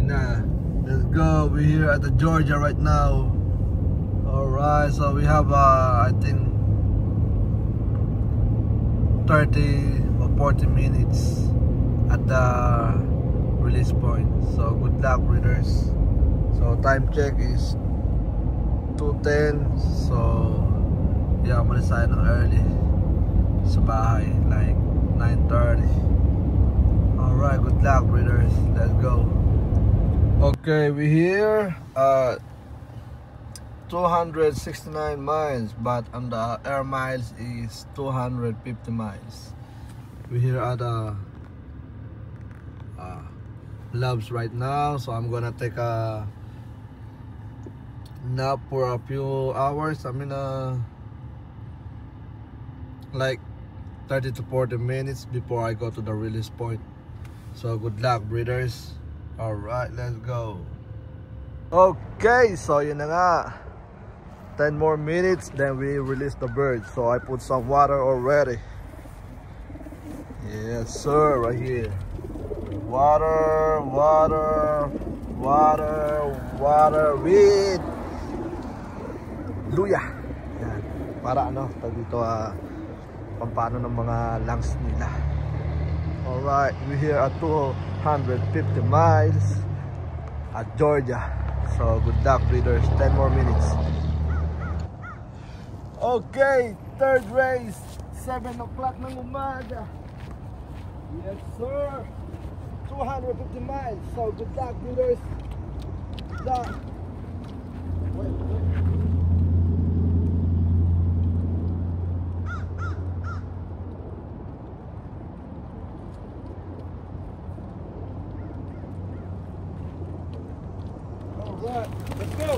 na. Let's go. We're here at the Georgia right now. Alright, so we have I think 30 or 40 minutes at the release point. So good luck, breeders. So time check is 2:10. So yeah, umalis tayo ng early sa bahay, like 9:30. Alright, good luck, breeders. Let's go. Okay, we're here 269 miles, but on the air miles is 250 miles. We're here at Loves right now, so I'm gonna take a nap for a few hours. I mean like 30 to 40 minutes before I go to the release point. So good luck, breeders. Alright, let's go. Okay, so yun na nga, 10 more minutes then we release the bird. So I put some water already. Yes sir, right here. Water, water, water, water with luya. Yan. Para ano, dito pampano ng mga lungs nila. Alright, we're here at 250 miles at Georgia. So good luck, breeders. 10 more minutes. Okay, third race, 7 o'clock ng umaga. Yes sir, 250 miles. So good luck, breeders. Good luck. Wait. Alright, let's go.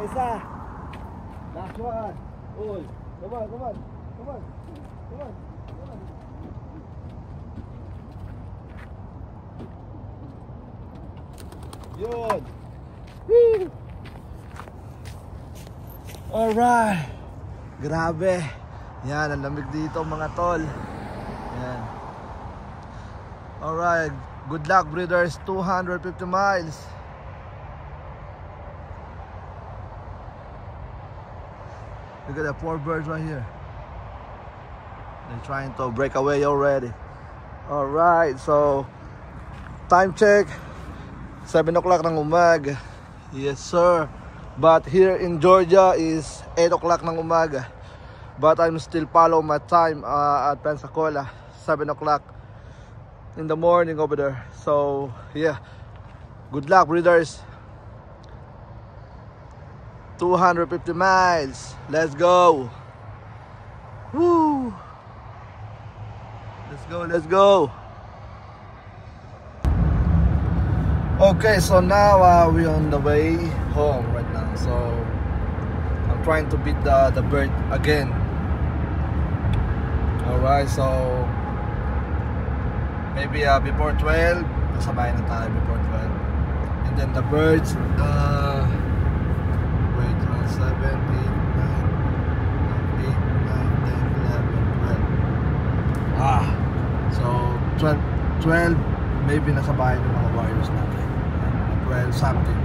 Isa. Last one. Uy. Come on, come on. Come on. Come on. Come on. Yun. Woo. Alright. Grabe. Yan, ang lamig dito mga tol. Yan. Alright. Good luck, breeders. 250 miles. Look at the 4 birds right here. They're trying to break away already. Alright, so time check 7 o'clock ng umaga. Yes sir. But here in Georgia is 8 o'clock ng umaga. But I'm still follow my time at Pensacola, 7 o'clock in the morning over there. So yeah, good luck, breeders. 250 miles. Let's go. Woo. Let's go, let's go. Okay, so now we're on the way home right now. So I'm trying to beat the bird again. Alright, so maybe before 12, nasabay na tayo before 12. And then the birds 7, 8, 9, 8, 9, 10, 11, 12. So 12 maybe nasa bahay ng mga warriors natin. 12 something.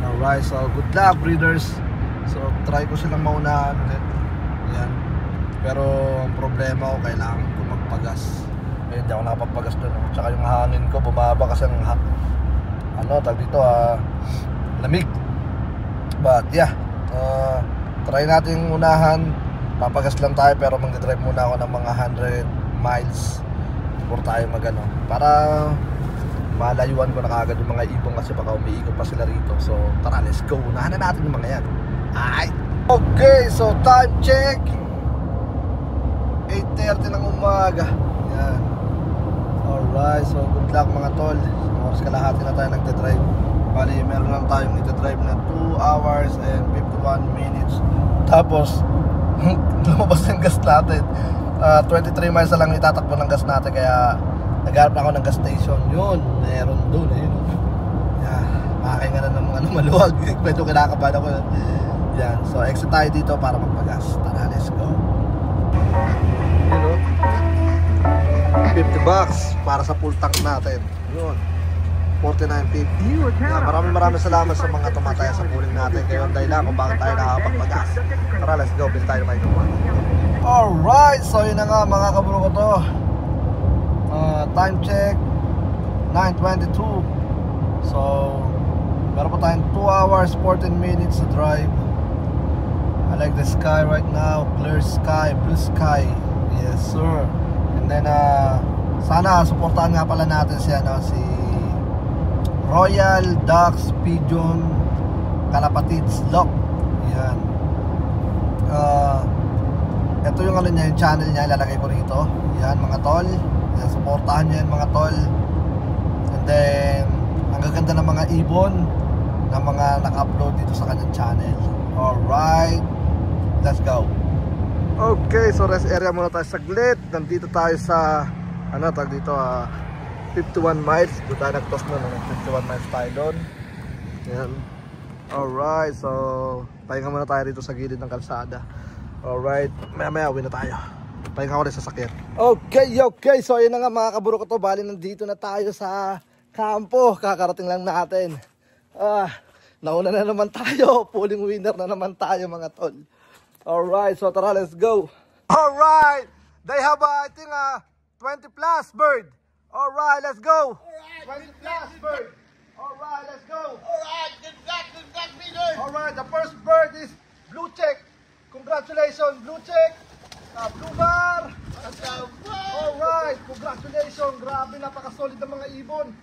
Alright, so good luck, breeders. So try ko silang maunahan ulit. Yan. Pero ang problema ko, kailangan ko magpagas. Hindi ako nakapagpagas doon. Tsaka yung hangin ko bumaba kasi ng tag dito lamig. But yeah, try natin unahan. Papagas lang tayo pero magdadrive muna ako ng mga 100 miles before tayo magano, para malayuan ko na kagad yung mga ibong kasi baka umiikot pa sila rito. So tara, let's go. Unahan na natin yung mga yan. Alright. Okay, so time check 8:30 ng umaga. Yan. Alright, so good luck mga tol. Oras kalahati na tayo nagdadrive. Bali, meron lang tayong nagdadrive na 2 hours and 51 minutes. Tapos lumabas ng gas natin. 23 miles na lang itatakbo ng gas natin, kaya nagharap na ako ng gas station. Yun, meron doon. Ayun. Yeah, makakinga na ng mga maluwag. Medyo kinakabahan ako. Yan, so exit tayo dito para magpagas. Tara, let's go. Yun, $50 para sa full tank natin. Yun, $49.50. Yeah, maraming salamat sa mga tumataya sa pooling natin. Kayo ang dahilan kung bakit tayo nakakapagpagas. Tara, let's go. Bili tayo ng microphone. Alright, so yun na nga mga kabro ko to. Time check 9:22. So meron pa tayong 2 hours 14 minutes to drive. I like the sky right now. Clear sky, blue sky. Yes sir. And then sana suportahan nga pala natin si Royal Ducks Pigeon Kalapatids Lock. Yan. Ito yung niya, yung channel niya, ilalagay ko rito. Yan mga tol. Yan, suportahan niyo yan mga tol. And then ang gaganda ng mga ibon na mga naka-upload dito sa kanyang channel. Alright, let's go. Okay, so rest area muna tayo saglit. Nandito tayo sa tag dito 51 miles. Doon tayo nag-toss na 51 miles tayo doon. Yan. Alright, so pahinga muna tayo rito sa gilid ng kalsada. Alright, maya uwi na tayo. Pahinga ko rin sa sakyan. Okay, so ayun na nga mga kaburo ko to. Bali nandito na tayo sa kampo. Kakarating lang natin. Nauna na naman tayo. Pulling winner na naman tayo mga tol. Alright, so tara, let's go. Alright, they have I think 20 plus bird. Alright, let's go. Alright, 20 plus bird. Alright, let's go. Alright, good luck, Peter. Alright, the first bird is blue check. Congratulations, blue check. Blue bar. Alright, congratulations. Grabe, napaka-solid ng mga ibon.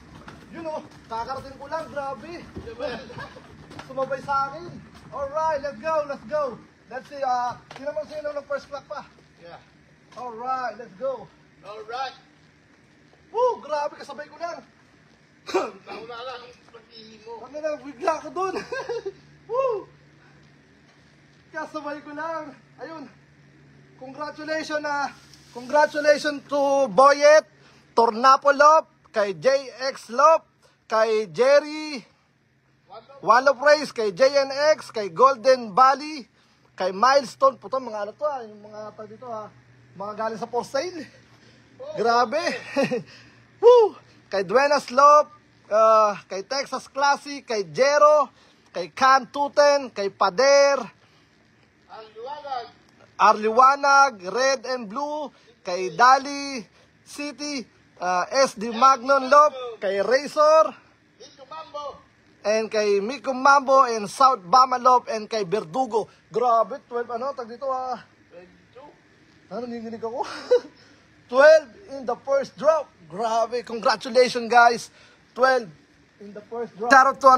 You know, kakarating ko lang, grabe. Sumabay sa akin. Alright, let's go. Let's see, sino mo sino ng first clock pa? Yeah. Alright, let's go. Alright. Woo, grabe, kasabay ko lang. Nauna lang ang pag-ihi mo. Ano na, bigla ko dun. Woo! Kasabay ko lang. Ayun. Congratulations to Boyet, Tornapolop, kay JX Lop, kay Jerry Wallop Race, kay JNX, kay Golden Valley, kay Milestone. Puto, mga ano to yung mga tag dito mga galing sa for sale. Grabe. Woo! Kay Duenas Lop, kay Texas Classic, kay Jero, kay Can Tuten, kay Pader, Arliwanag, Red and Blue, kay Dali City, SD Magnon Lop, kay Razor, and kay Miko Mambo, and South Bama Lop, and kay Verdugo. Grabe, 12 tag dito 22. Nanginginig ako. 12 in the first drop. Grabe, congratulations guys. 12 in the first drop. Shout out to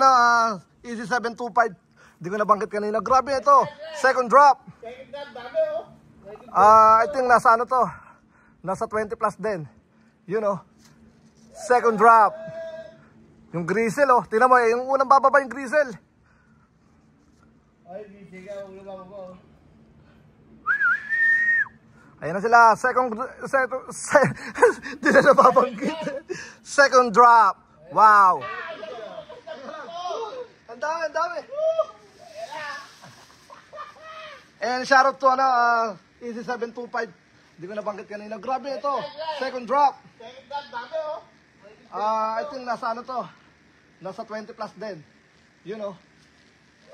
Easy 725. Hindi ko nabanggit kanina. Grabe ito. Second drop. I think nasa to. Nasa 20 plus din. You know. Second drop. Yung Grisel Tingnan mo yung unang bababa yung Grisel. Ay, bisiga, ulo lang ako. Ayan na sila. Hindi na nababanggit. Second drop. Wow. Ang dami. And shoutout to Easy 725. Hindi ko nabanggit kanina. Grabe ito. Second drop. I think nasa to. Nasa 20 plus din. You know.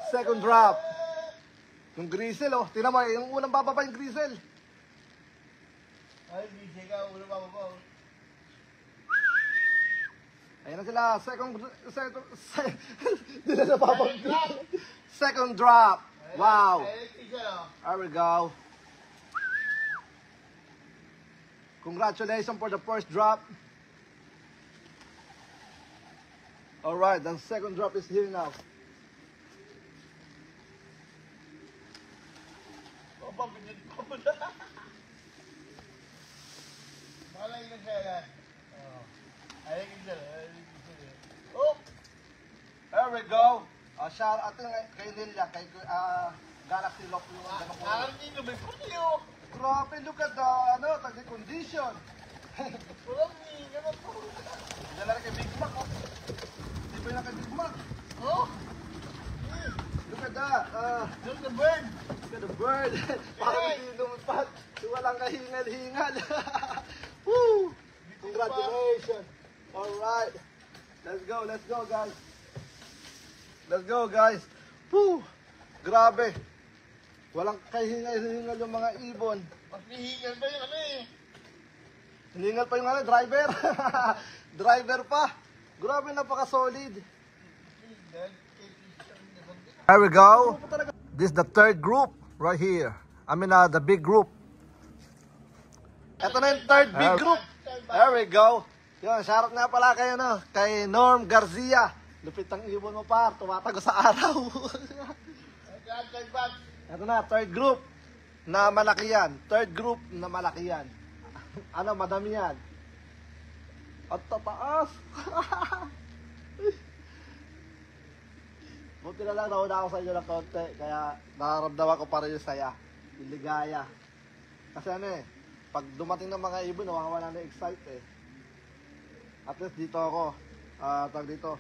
Second drop. Yung Grisel Tingnan mo yung unang bababa yung Grisel. Ay, bisiga, ulo lang ako. Ayan na sila. Hindi na nababanggit. Second drop. Wow. There we go. Congratulations for the first drop. Alright, the second drop is here now. There we go. Shout out kay Lilia, kay Galaxy Lock yung ganun ko. Grabe, look at the condition. Dala na kay Big Mac, oh. Di ba na kay Big Mac? Oh, Look at that. look the bird. Look at the bird. Parang hindi lumipad. Walang kahingal-hingal. Woo! Congratulations. Alright. Let's go guys. Let's go guys. Woo! Grabe. Walang kahingal-hingal yung mga ibon. Mas nihingal ba yung ano eh? Hiningal pa yung driver. Driver pa. Grabe, napaka-solid. There we go. This is the third group right here. I mean, the big group. Ito na yung third big group. There we go. Yun, shoutout nga pala kayo, no? Kay Norm Garcia. Lupit ang ibon mo, par. Tumatago sa araw. Ito na, third group na malaki yan. Third group na malaki yan. Ano, madami yan. At tataas. Buti na lang, nauna ako sa inyo ng konti. Kaya nararamdaman ko pa rin yung saya. Yung ligaya. Kasi ano eh, pag dumating ng mga ibon, nawawala na excite eh. At least dito ako. Tag dito.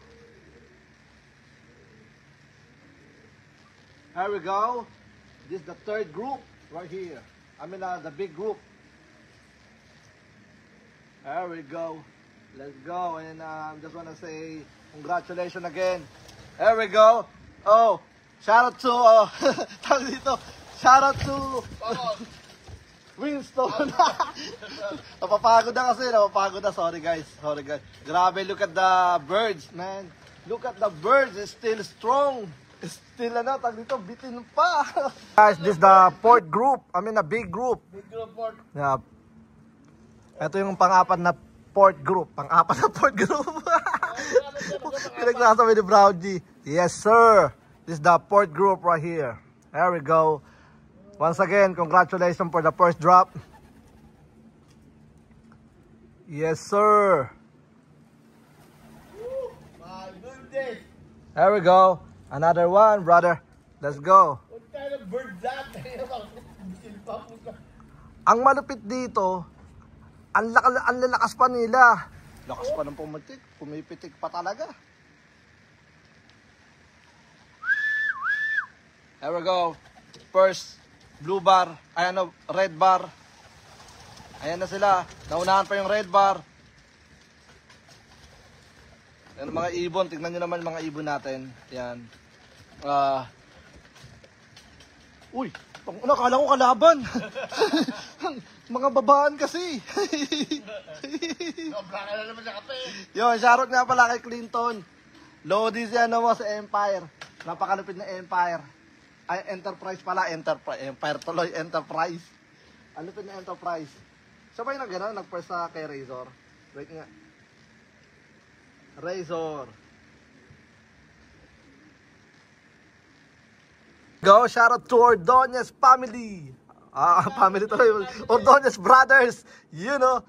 Here we go. This is the third group right here. I mean, the big group. There we go. Let's go. And just want to say congratulations again. There we go. Oh, shout out to, tawag dito, shout out to Winston. Napapagod na kasi, napapagod na. Sorry guys. Grabe, look at the birds, man. Look at the birds, it's still strong. Still ano, tag dito, bitin pa. Guys, this is the fourth group. I mean, a big group. Big group board. Yeah. Ito yung pang-apat na fourth group. Pang-apat na fourth group. Pinagsasabi ni Brown G. Yes, sir. This is the fourth group right here. There we go. Once again, congratulations for the first drop. Yes, sir. My goodness. There we go. Another one, brother. Let's go. What kind of bird that? Ang malupit dito, ang lalakas pa nila. Lakas pa ng pumitik. Pumipitik pa talaga. There we go. First, blue bar. Ay ano, red bar. Ayan na sila. Naunahan pa yung red bar. Yan mga ibon. Tignan nyo naman mga ibon natin. Yan. Uy! Nakala ko kalaban. Mga babaan kasi. Sobra ka na naman sa kape. Yun, shoutout nga pala kay Clinton. Lodi siya mo sa Empire. Napakalupit na Empire. Ay, Enterprise pala. Empire tuloy, Enterprise. Ang lupit na Enterprise. Siya ba yung nag-gano'n? Nag-first sa kay Razor? Wait nga. Razor. Go, shoutout to Ordonez family. Family tuloy. Ordonez brothers. You know,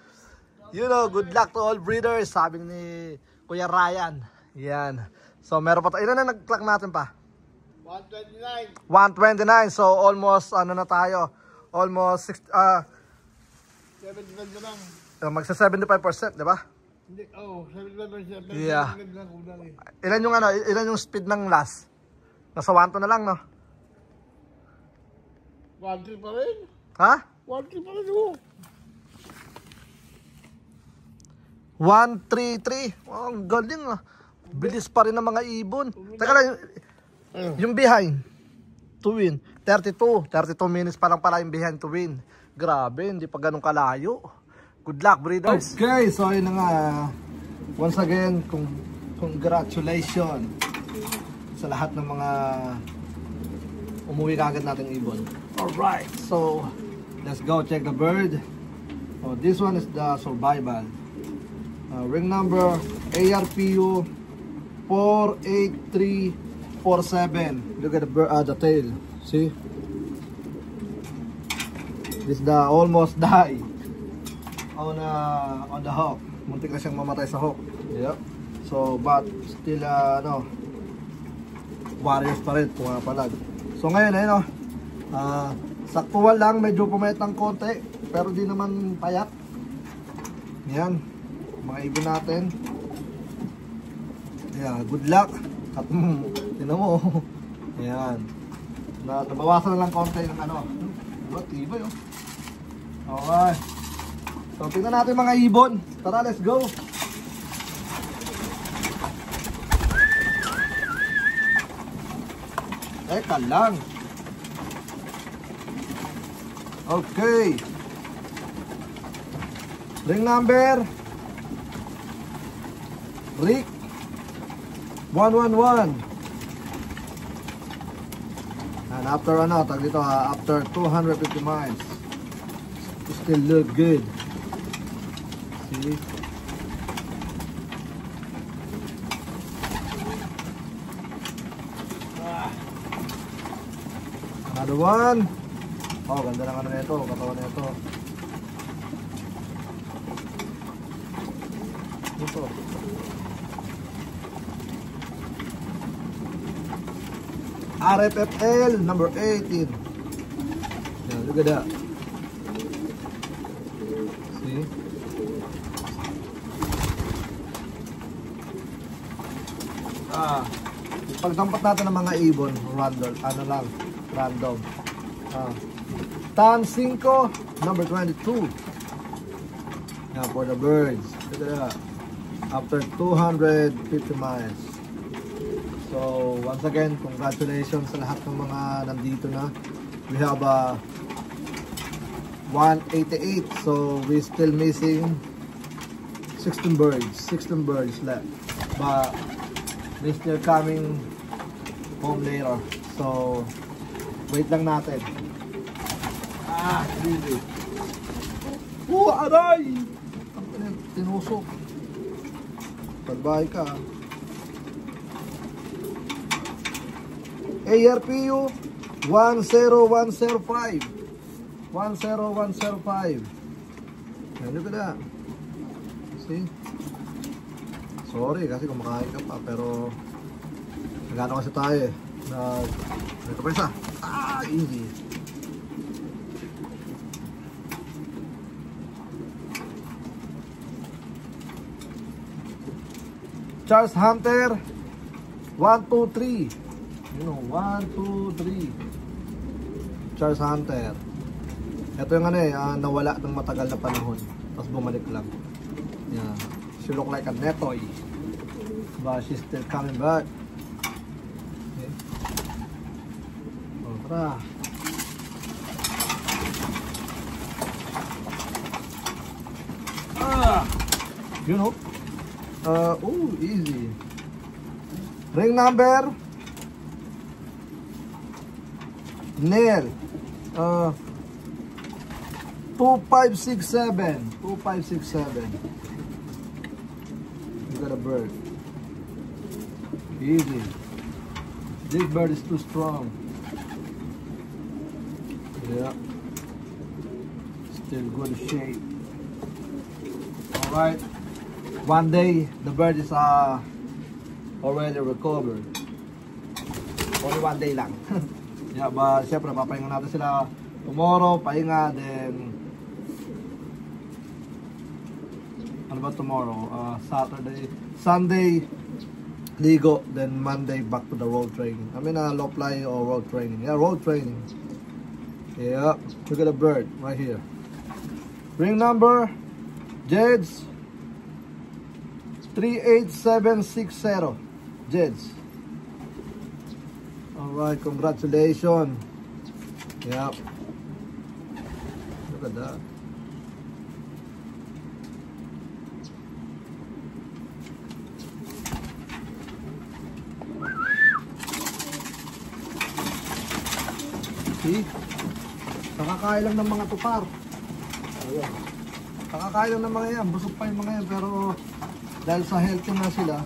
good luck to all breeders. Sabi ni Kuya Ryan. Yan. So, meron pa tayo. Ilan na nag-clock natin pa? 129. 129. So, almost, ano na tayo? Almost, 75 na lang. magsa 75%, di ba? Hindi, 75%. Yeah. Kulang eh. Ilan yung speed ng last? Nasa 1-2 na lang, no? 1-3 pa rin. Ha? 1-3 pa rin oh. 1-3-3. Oh, ang galing ah. Bilis pa rin ng mga ibon. Teka lang, yung behind to win. 32 minutes pa lang pala yung behind to win. Grabe, hindi pa ganun kalayo. Good luck, breeders. Okay, so yun na nga. Once again, congratulations sa lahat ng mga umuwi kagad nating ibon. Alright, so let's go check the bird. Oh, this one is the survival. Ring number ARPU 48347. Look at the bird, the tail. See? This is the almost die on the hawk. Muntik na siyang mamatay sa hawk. Yep. So, but still warriors pa rin, pumapalag. So ngayon, ayun saktuhan lang, medyo pumayat ng konti, pero di naman payat. Yan. mga ibon natin. Ayan, good luck. At tinan mo. Ayan. Nabawasan na lang konti ng ano. Diba, tibay oh. Okay. So, tingnan natin mga ibon. Tara, let's go. Teka lang. Okay. Ring number. Rick 111. And after ano, tag dito ha, after 250 miles, it still look good. See? Another one. Oh, ganda ng ano nito, katawan nito. Ito. RFFL number 18. Yeah, look at that. See? Pagtampat natin ng mga ibon, random, ano lang, random. Tan 5 number 22. Yeah, for the birds. Look at that. After 250 miles. So, once again, congratulations sa lahat ng mga nandito na. We have 188. So, we still missing 16 birds. 16 birds left. But, they still coming home later. So, wait lang natin. Really. Aray! Tinusok. Pagbahay ka. ARPU 10105. 10105. Look at that. See? Sorry kasi kumakain ka pa, pero nagano kasi tayo eh. Ito pa isa. Easy. Charles Hunter 123. You know, 123. Charles Hunter. Ito yung ano eh, nawala ng matagal na panahon. Tapos bumalik lang. Yeah. She look like a netoy. But she's still coming back. Okay. Oh, tara. You know? Oh, easy. Ring number. Nail. 2567. 2567. You got a bird. Easy. This bird is too strong. Yeah. Still good shape. Alright. One day, the bird is already recovered. Only one day lang. Yeah, but syempre, papahinga natin sila tomorrow, pahinga, then ano ba tomorrow? Saturday, Sunday, ligo, then Monday back to the road training. I mean, low fly or road training. Yeah, road training. Yeah, look at the bird right here. Ring number, Jeds 38760. Jeds. Alright, congratulations. Yep. Look at that. See? Nakakain lang ng mga tupar. Ayan. Nakakain lang ng mga yan. Busog pa yung mga yan. Pero dahil sa healthy na sila,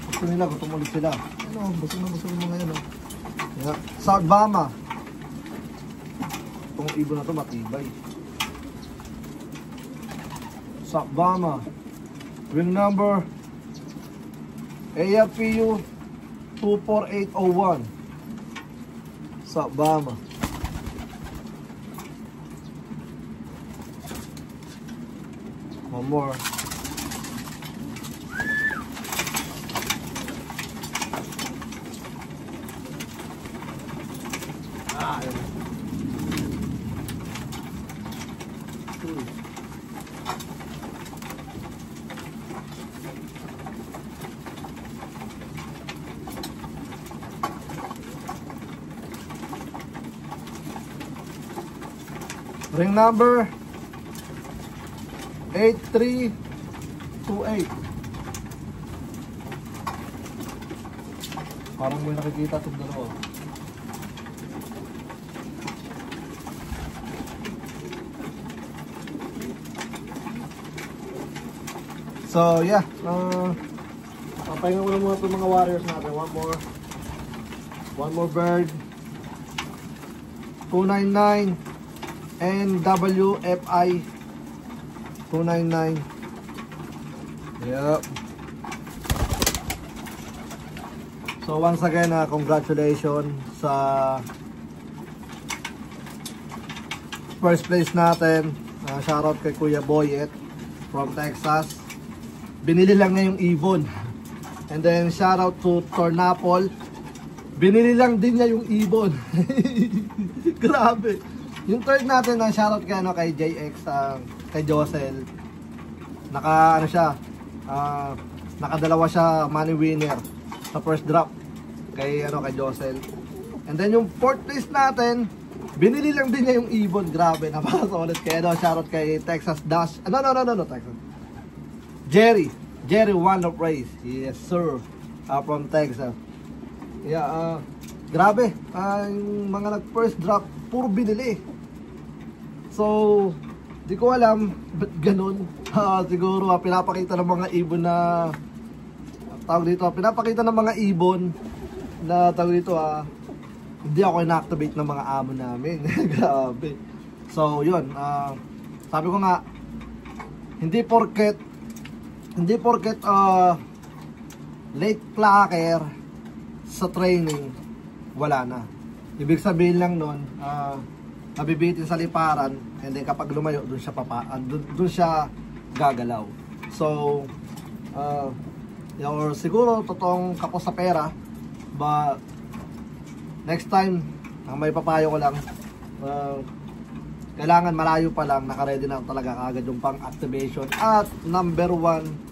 gusto nila, gutom ulit sila. Ano, busog na busog yung mga yan. Yeah. South Bama. Itong ibon na to matibay. South Bama. Ring number AFPU 24801. South Bama. One more. Ring number 8328. Parang may nakikita itong dalawa. So yeah, papahinga ko na muna itong mga warriors natin. One more bird. 299 NWFI 299. Yep. So once again, congratulations sa first place natin. Shoutout kay Kuya Boyet from Texas. Binili lang niya yung ibon. And then shoutout to Tornapol. Binili lang din niya yung ibon. Grabe. Yung third natin, shoutout kay JX, kay Josel. Nakadalawa siya money winner sa first drop kay Josel. And then yung fourth place natin, binili lang din niya yung ibon. Grabe, napakasolid. Kaya shoutout kay Texas Dash. No, Texas. Jerry One of Race. Yes sir. From Texas. Yeah, grabe. Yung mga nag first drop, puro binili. So, di ko alam ba't ganun. Siguro pinapakita ng mga ibon na pinapakita ng mga ibon na hindi ako inactivate ng mga amo namin. Grabe. So, yun. Sabi ko nga, hindi porket late clacker sa training, wala na. Ibig sabihin lang nun, nabibitin sa liparan, and then kapag lumayo, dun siya gagalaw. So, or siguro totoong kapos sa pera, but next time, ang may papayo ko lang, kailangan malayo pa lang, nakaready na talaga agad yung pang-activation. At number one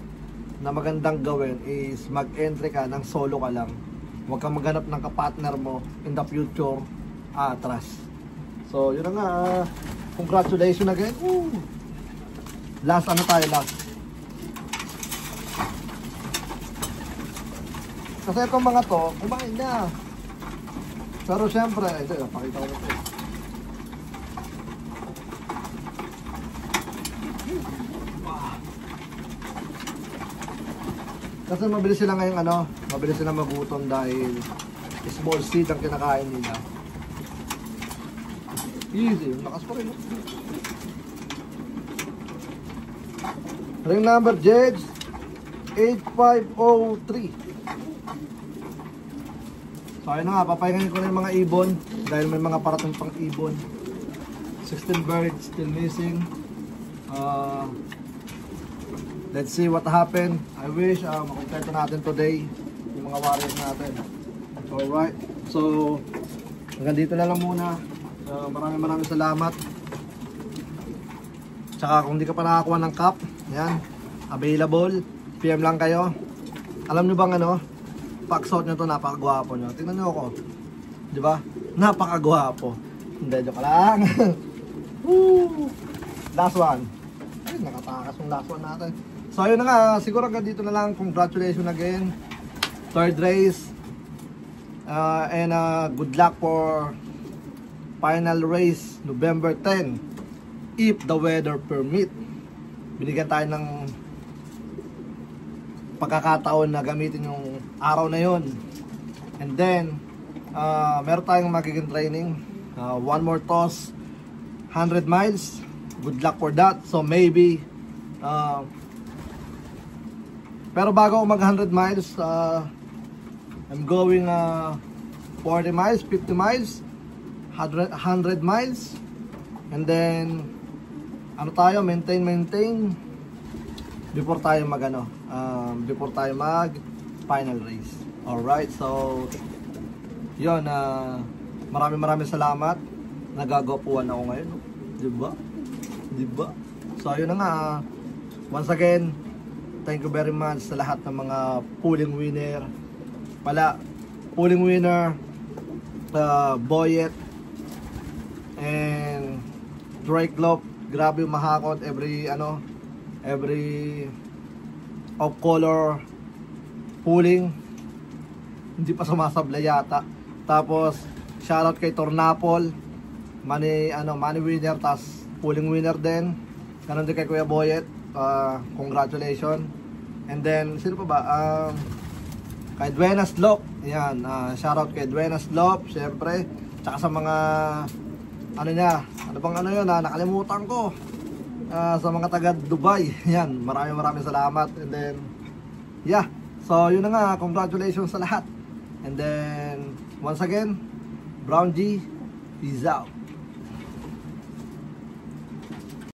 na magandang gawin is mag-entry ka ng solo ka lang. Huwag kang maghanap ng kapartner mo in the future atras. So yun na nga, congratulations again. Last last. Kasi itong mga to, kumain na. Pero syempre, ito, pakita ko na ito. Kasi mabilis sila ngayong mabilis sila magutom dahil small seed ang kinakain nila. Easy, lakas pa rin. Ring number Jedge 8503. So ayun na nga, papahingin ko na yung mga ibon dahil may mga parating pang ibon. 16 birds still missing. Let's see what happened. I wish makumpleto natin today yung mga warriors natin. Alright. So hanggang dito na lang muna. Maraming salamat. Tsaka kung di ka pa nakakuha ng cup, yan, available. PM lang kayo. Alam nyo bang pack-suit nyo to, napakagwapo nyo. Tingnan nyo ako. Diba? Napakagwapo. Hindi, joke lang. Woo! Last one. Ay, nakatakas yung last one natin. So ayun na nga, siguro hanggang dito na lang. Congratulations again. Third race. And good luck for final race November 10. If the weather permit. Binigyan tayo ng pagkakataon na gamitin yung araw na yon. And then meron tayong magiging training, one more toss, 100 miles. Good luck for that. So maybe pero bago ako mag 100 miles, I'm going 40 miles, 50 miles, 100 miles. And then maintain before tayo mag final race. Alright, so yun, maraming salamat. Nagagapuan ako ngayon, no? Diba? So ayun na nga, once again, thank you very much sa lahat ng mga pulling winner. Pulling winner, Boyet and Drake Loop, grabe yung mahakot, every off color pulling, hindi pa sumasablay yata. Tapos shoutout kay Tornapol, money winner, tas pulling winner din. Ganon din kay Kuya Boyet, congratulations. And then sino pa ba, kay Duenas Lop, yan, shoutout kay Duenas Lop syempre, tsaka sa mga nakalimutan ko, sa mga taga Dubai, yan, maraming salamat. And then yeah, so yun na nga, congratulations sa lahat. And then once again, Brown G, peace out.